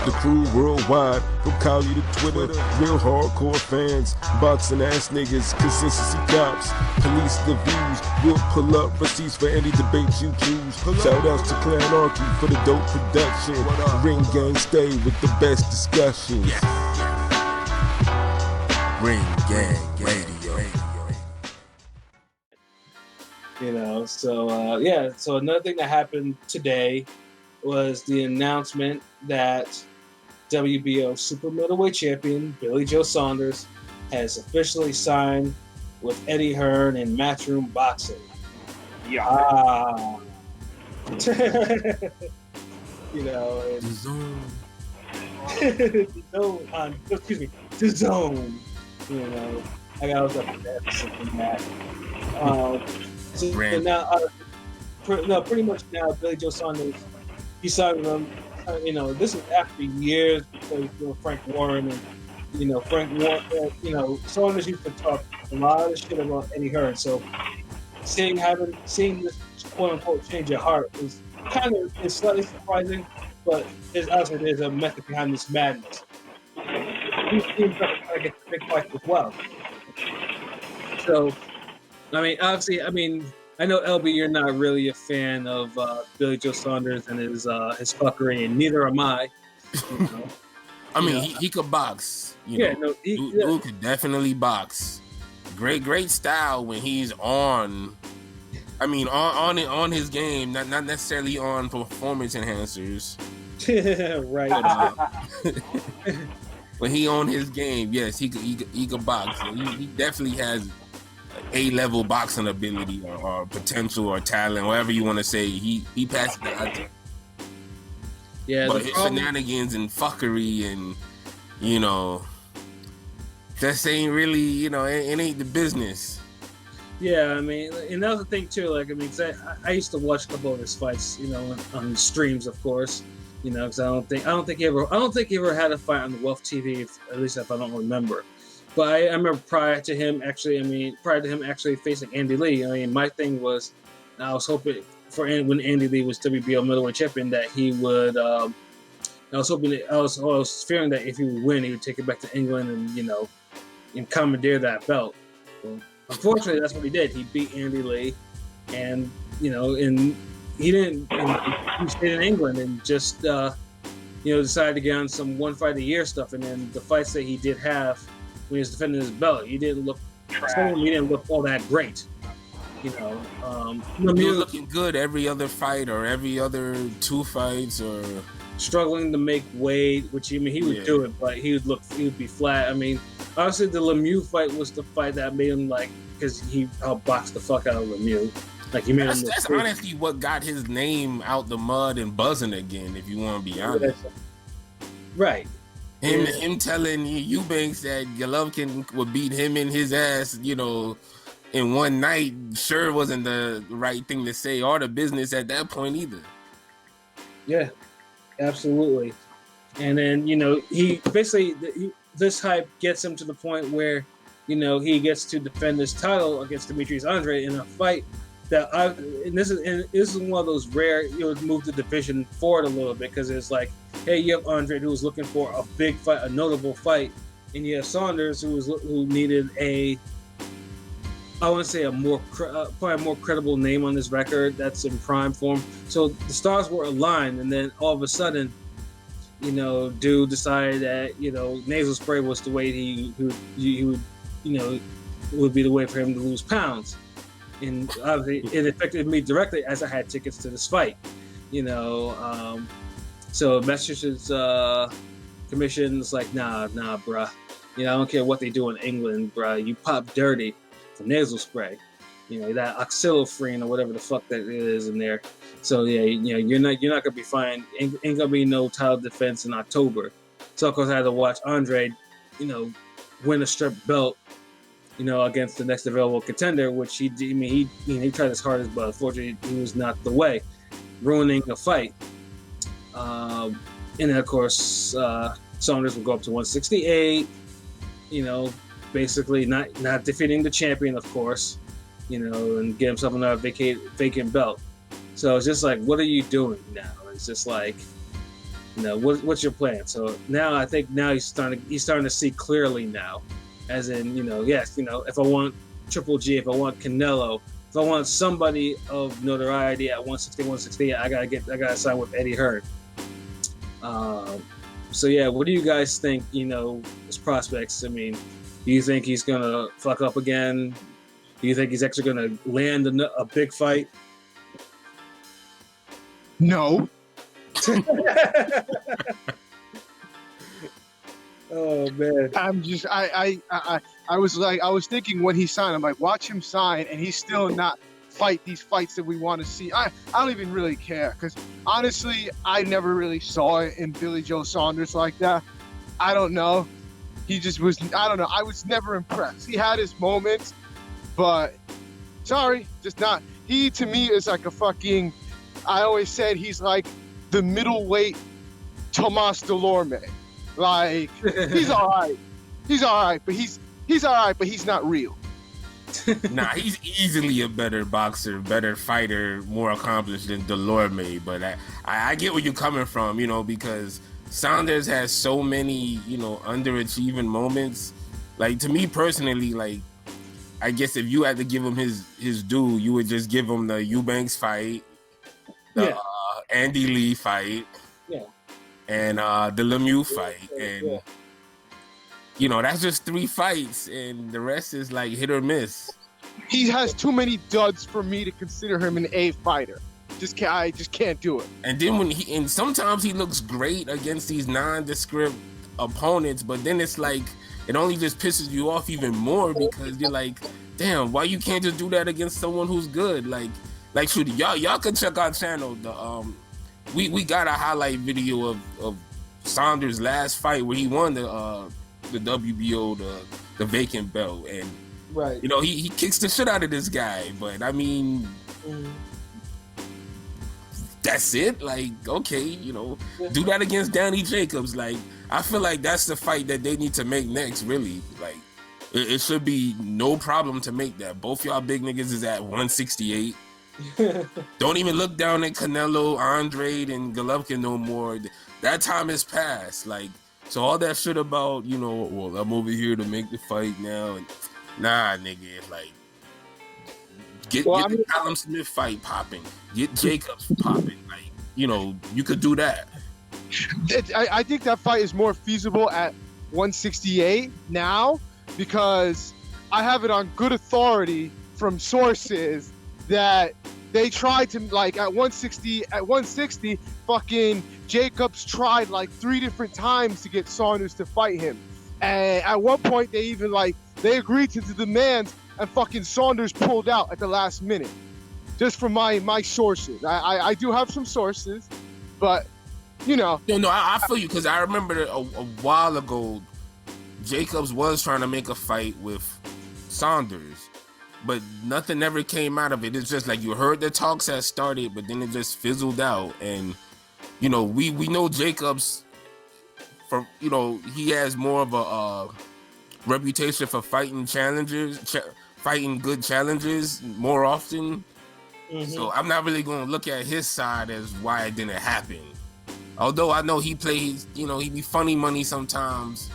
The crew worldwide, from Cali to Twitter, real hardcore fans, boxing ass niggas, consistency cops, police the views, we'll pull up receipts for any debate you choose. Shout outs to Clan Archie for the dope production. Ring gang stay with the best discussions. Ring gang radio. So another thing that happened today was the announcement that WBO super middleweight champion Billy Joe Saunders has officially signed with Eddie Hearn and Matchroom Boxing. Yeah. The zone. I got was up with that from that. Pretty much now Billy Joe Saunders, he signed with them. This is after years because Frank Warren and Frank Warren. Saunders used to talk a lot of shit about Eddie Hearn. So seeing this quote unquote change of heart is slightly surprising, but there's a method behind this madness. These teams are trying to get the big fights as well. So, obviously, I know LB, you're not really a fan of Billy Joe Saunders and his fuckery, and neither am I. He could box. Dude could definitely box. Great style when he's on. On his game, not necessarily on performance enhancers. Right. When he on his game, yes, he could box. He definitely has A-level boxing ability or potential or talent, whatever you want to say. He passed the eye. Yeah, but his shenanigans and fuckery and that ain't really it ain't the business. Yeah, and that was the thing too. I used to watch a couple of his fights, on streams, of course. Because I don't think he ever had a fight on the Wealth TV, at least if I don't remember. But I remember prior to him actually facing Andy Lee. My thing was, I was hoping when Andy Lee was WBO middleweight champion that he would. I was fearing that if he would win, he would take it back to England and commandeer that belt. Well, unfortunately, that's what he did. He beat Andy Lee, and he didn't. He stayed in England and just decided to get on some one fight a year stuff. And then the fights that he did have when he was defending his belt, he didn't look all that great. He was looking good every other fight or every other two fights or struggling to make weight, which he would do it, but he would be flat. Obviously the Lemieux fight was the fight that made him because he outboxed the fuck out of Lemieux. That's honestly what got his name out the mud and buzzing again, if you want to be honest. Right. Him telling Eubanks that Golovkin would beat him in his ass, in one night, sure wasn't the right thing to say or the business at that point either. Yeah, absolutely. And then, he basically, this hype gets him to the point where, he gets to defend his title against Demetrius Andrade in a fight this is one of those rare, move the division forward a little bit, because it's like, hey, you have Andre who was looking for a big fight, a notable fight, and you have Saunders who needed I want to say probably a more credible name on his record that's in prime form. So the stars were aligned, and then all of a sudden, dude decided that nasal spray was the way he would would be the way for him to lose pounds. And obviously, it affected me directly as I had tickets to this fight. So Massachusetts Commission's like, nah, bruh. I don't care what they do in England, bruh. You pop dirty for nasal spray. That oxylofrene or whatever the fuck that is in there. So yeah, you're not gonna be fine. Ain't gonna be no title defense in October. So of course I had to watch Andre, win a strip belt. Against the next available contender, which he tried his hardest, but unfortunately he was not the way, ruining a fight. And then of course Saunders will go up to 168. Basically not defeating the champion, of course. And get himself another vacant belt. So it's just like, what are you doing now? It's just like, what's your plan? So now I think now he's starting to see clearly now, as in, yes, if I want Triple G, if I want Canelo, if I want somebody of notoriety at 160, I gotta sign with Eddie Hearn. So yeah, what do you guys think? His prospects. I mean, do you think he's gonna fuck up again? Do you think he's actually gonna land a big fight? No. Oh man. I'm just I was thinking when he signed, I'm like, watch him sign and he's still not fight these fights that we want to see. I don't even really care, because honestly I never really saw it in Billy Joe Saunders like that. I don't know. He just was, I don't know. I was never impressed. He had his moments, but sorry, just not. He to me is like a fucking, I always said he's like the middleweight Tomas Delorme. Like, he's all right. He's all right, but he's all right, but he's not real. Nah, he's easily a better boxer, better fighter, more accomplished than Delorme. But I get where you're coming from, because Saunders has so many, underachieving moments. Like, to me personally, like, I guess if you had to give him his due, you would just give him the Eubanks fight, the Andy Lee fight, and the Lemieux fight, and that's just 3 fights, and the rest is like hit or miss. He has too many duds for me to consider him an A fighter. I just can't do it. And then sometimes he looks great against these nondescript opponents, but then it's like it only just pisses you off even more, because you're like, damn, why you can't just do that against someone who's good? Like shoot, y'all can check our channel. We got a highlight video of Saunders' last fight where he won the WBO, the vacant belt, and right, he kicks the shit out of this guy. But I mean, that's it. Like, okay, do that against Danny Jacobs. Like, I feel like that's the fight that they need to make next. Really, like, it should be no problem to make that. Both y'all big niggas is at 168. Don't even look down at Canelo, Andre, and Golovkin no more. That time has passed. Like, so all that shit about, well, I'm over here to make the fight now. And, nah, nigga, like, get the Callum Smith fight popping. Get Jacobs popping. Like, you could do that. I think that fight is more feasible at 168 now, because I have it on good authority from sources that they tried to, like, at 160, fucking Jacobs tried like 3 different times to get Saunders to fight him. And at one point they even they agreed to the demands, and fucking Saunders pulled out at the last minute. Just from my sources. I do have some sources, but No, I feel you, because I remember a while ago Jacobs was trying to make a fight with Saunders, but nothing ever came out of it. It's just like you heard the talks had started, but then it just fizzled out. And we know Jacobs from he has more of a reputation for fighting challengers, fighting good challengers more often. Mm-hmm. So I'm not really going to look at his side as why it didn't happen. Although I know he plays, he be funny money sometimes.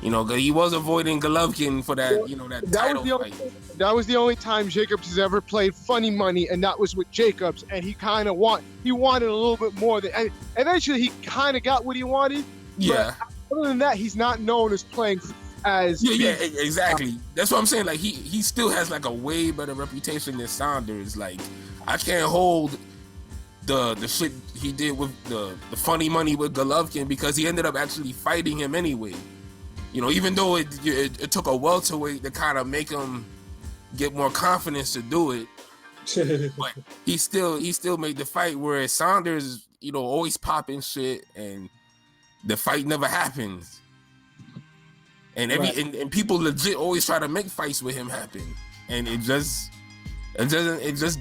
Cause he was avoiding Golovkin for that, that title fight. That was the only time Jacobs has ever played funny money, and that was with Jacobs. And he kind of wanted a little bit more than. And eventually, he kind of got what he wanted. Yeah. But other than that, he's not known as playing as. Yeah, exactly. That's what I'm saying. Like he still has like a way better reputation than Saunders. Like, I can't hold the shit he did with the funny money with Golovkin, because he ended up actually fighting him anyway. Even though it took a welterweight to kind of make him get more confidence to do it, but he still made the fight. Whereas Saunders, always popping shit, and the fight never happens. And and people legit always try to make fights with him happen, and it just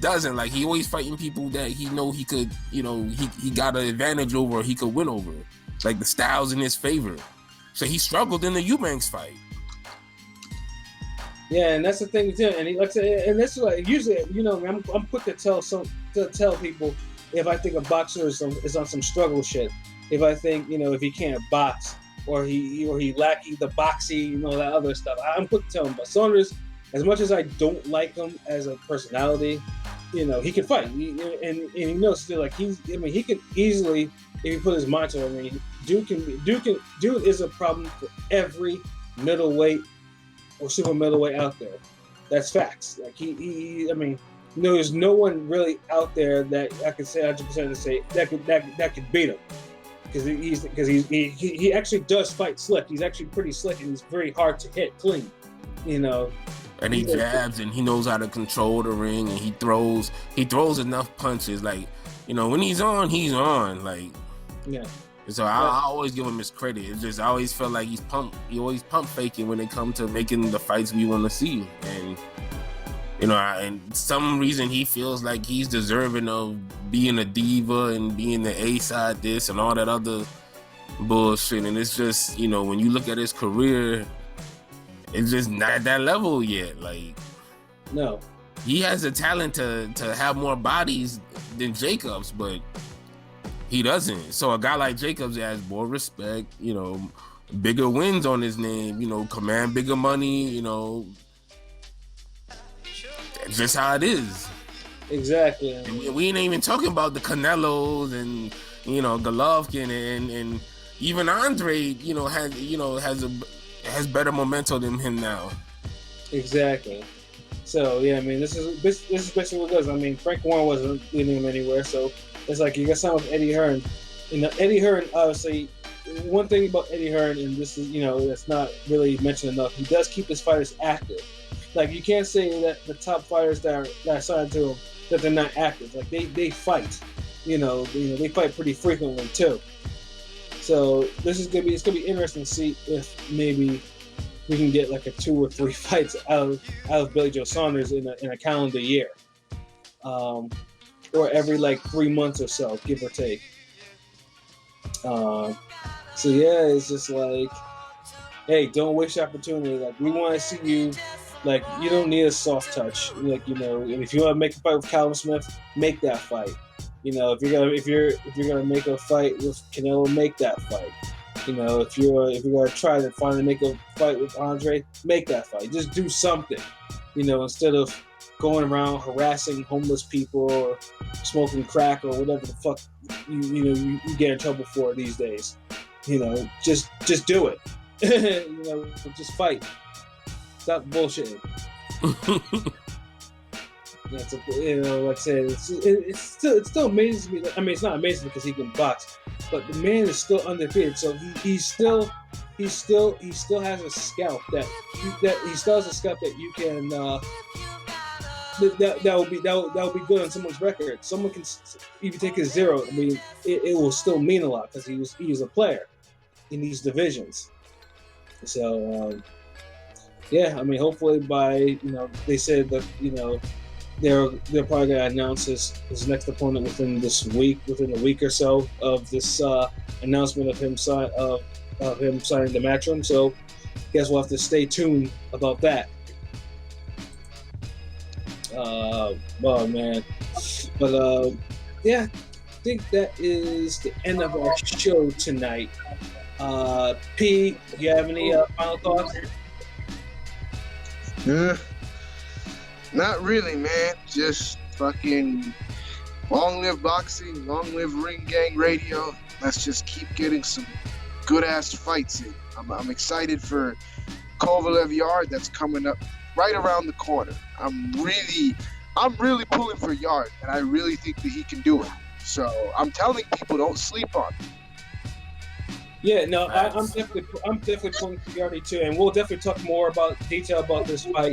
doesn't. Like, he always fighting people that he know he could, he got an advantage over, or he could win over. Like, the style's in his favor. So he struggled in the Eubanks fight. Yeah, and that's the thing too. And he, like I said, and that's like usually, I'm quick to tell people, if I think a boxer is on some struggle shit, if I think, if he can't box or he lacking the boxy, that other stuff, I'm quick to tell him. But Saunders, as much as I don't like him as a personality, he can fight. And still, like, he can easily, if he put his mind to it, Dude is a problem for every middleweight or super middleweight out there. That's facts. Like, there's no one really out there that I could say 100% to say that could beat him. Because he actually does fight slick. He's actually pretty slick, and he's very hard to hit clean. And he jabs, and he knows how to control the ring, and he throws enough punches. Like, when he's on. Like, yeah. So I always give him his credit. It's just I always felt like he always pump faking when it comes to making the fights we want to see. And and some reason he feels like he's deserving of being a diva and being the A side this and all that other bullshit. And it's just, when you look at his career, it's just not at that level yet. Like, no, he has the talent to have more bodies than Jacobs, but he doesn't. So a guy like Jacobs has more respect, bigger wins on his name, command bigger money, that's just how it is. Exactly. And we ain't even talking about the Canelos and, Golovkin and even Andre, has better momentum than him now. Exactly. So yeah, this is basically what it does. Frank Warren wasn't leading him anywhere, so it's like you got someone with Eddie Hearn. Eddie Hearn, obviously, one thing about Eddie Hearn, and this is, that's not really mentioned enough, he does keep his fighters active. Like, you can't say that the top fighters that are signed to him, that they're not active. Like, they fight. They fight pretty frequently too. So it's gonna be interesting to see if maybe we can get like a 2 or 3 fights out of Billy Joe Saunders in a calendar year, or every like 3 months or so, give or take. So yeah, it's just like, hey, don't waste your opportunity. Like, we want to see you. Like, you don't need a soft touch. Like, if you want to make a fight with Callum Smith, make that fight. If you're gonna make a fight with Canelo, make that fight. If you're gonna try to finally make a fight with Andre, make that fight. Just do something. Instead of going around harassing homeless people or smoking crack or whatever the fuck you get in trouble for these days. Just do it. Just fight. Stop bullshitting. Like I said, it still amazes me. It's not amazing because he can box, but the man is still undefeated. So he still has a scalp that you can that will be good on someone's record. Someone can even take a 0. It will still mean a lot because he was a player in these divisions. So. Yeah, hopefully by, they said that, they're probably gonna announce his next opponent within a week or so of this announcement of him signing the Matchroom. So, guess we'll have to stay tuned about that. Oh man, but yeah, I think that is the end of our show tonight. P, do you have any final thoughts? Not really, man. Just fucking long live boxing, long live Ring Gang Radio. Let's just keep getting some good ass fights in. I'm excited for Kovalev Yard that's coming up right around the corner. I'm really pulling for Yard, and I really think that he can do it. So I'm telling people, don't sleep on him. Yeah, no, I'm definitely pulling for Yardy too, and we'll definitely talk more about detail about this fight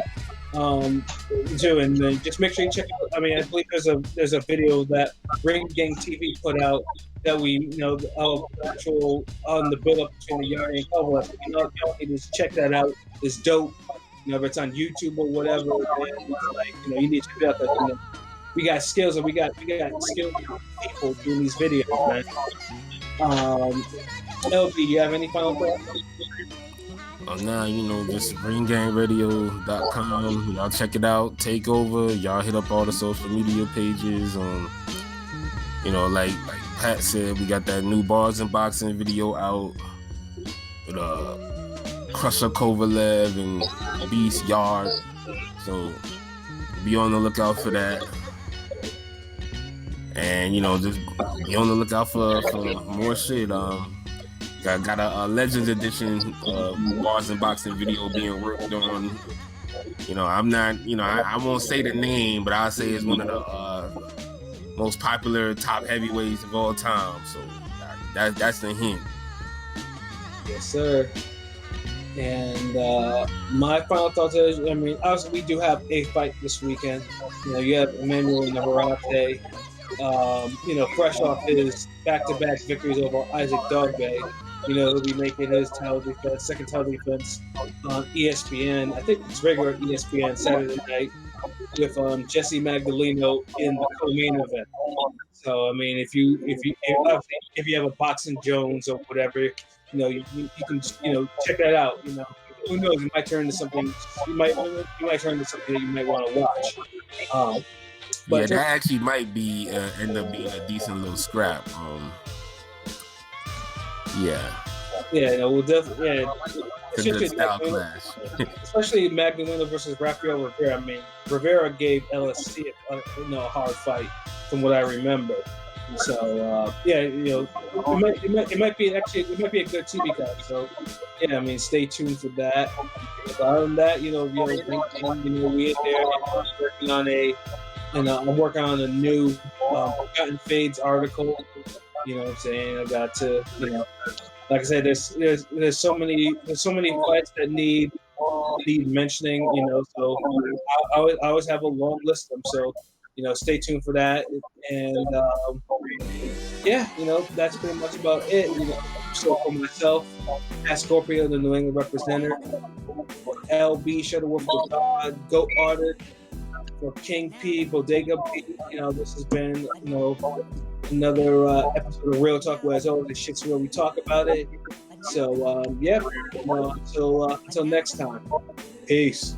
too. And then just make sure you check out. I believe there's a video that Ring Gang TV put out that we actual on the build up between the Yardy and Kovalev. Y'all need to check that out. It's dope. If it's on YouTube or whatever, it's like, you need to check it out. We got skills, and we got skilled people doing these videos, man. LB, you have any final thoughts? Nah, just ringgangradio.com. Y'all check it out. Take over. Y'all hit up all the social media pages. You know, like Pat said, we got that new Bars and Boxing video out with Crusher Kovalev and Beast Yard. So be on the lookout for that. And you know, just be on the lookout for more shit. Got a Legends Edition Bars and Boxing video being worked on. You know, I'm not, you know, I won't say the name, but I'll say it's one of the most popular top heavyweights of all time. So that's the hint. Yes, sir. And my final thoughts is, I mean, obviously we do have a fight this weekend. You know, you have Emmanuel Navarrete, you know, fresh off his back-to-back victories over Isaac Dogbe. You know, he'll be making his title defense, second title defense on ESPN. I think it's regular ESPN Saturday night with Jesse Magdaleno in the co-main event. So I mean, if you have a Boxing Jones or whatever, you know, you can check that out. You know, who knows? You might turn into something. You might turn into something that you might want to watch. But yeah, that actually might be end up being a decent little scrap. Yeah, no, we'll definitely. Yeah, especially Magdaleno versus Rafael Rivera. I mean, Rivera gave LSC a hard fight, from what I remember. So yeah, you know, it might be a good TV card. So yeah, I mean, stay tuned for that. Other than that, we in there I'm working on a new Forgotten Fades article. You know what I'm saying? I got to, like I said, there's so many fights that need mentioning. So I always have a long list of them. So stay tuned for that. And that's pretty much about it. So for myself, Patscorpio, the New England representative, LB Shutterworth da Gawd, Goat Artist, for King P, Bodega P. This has been another episode of Real Talk, where as always, the shit's where we talk about it. So until next time, peace.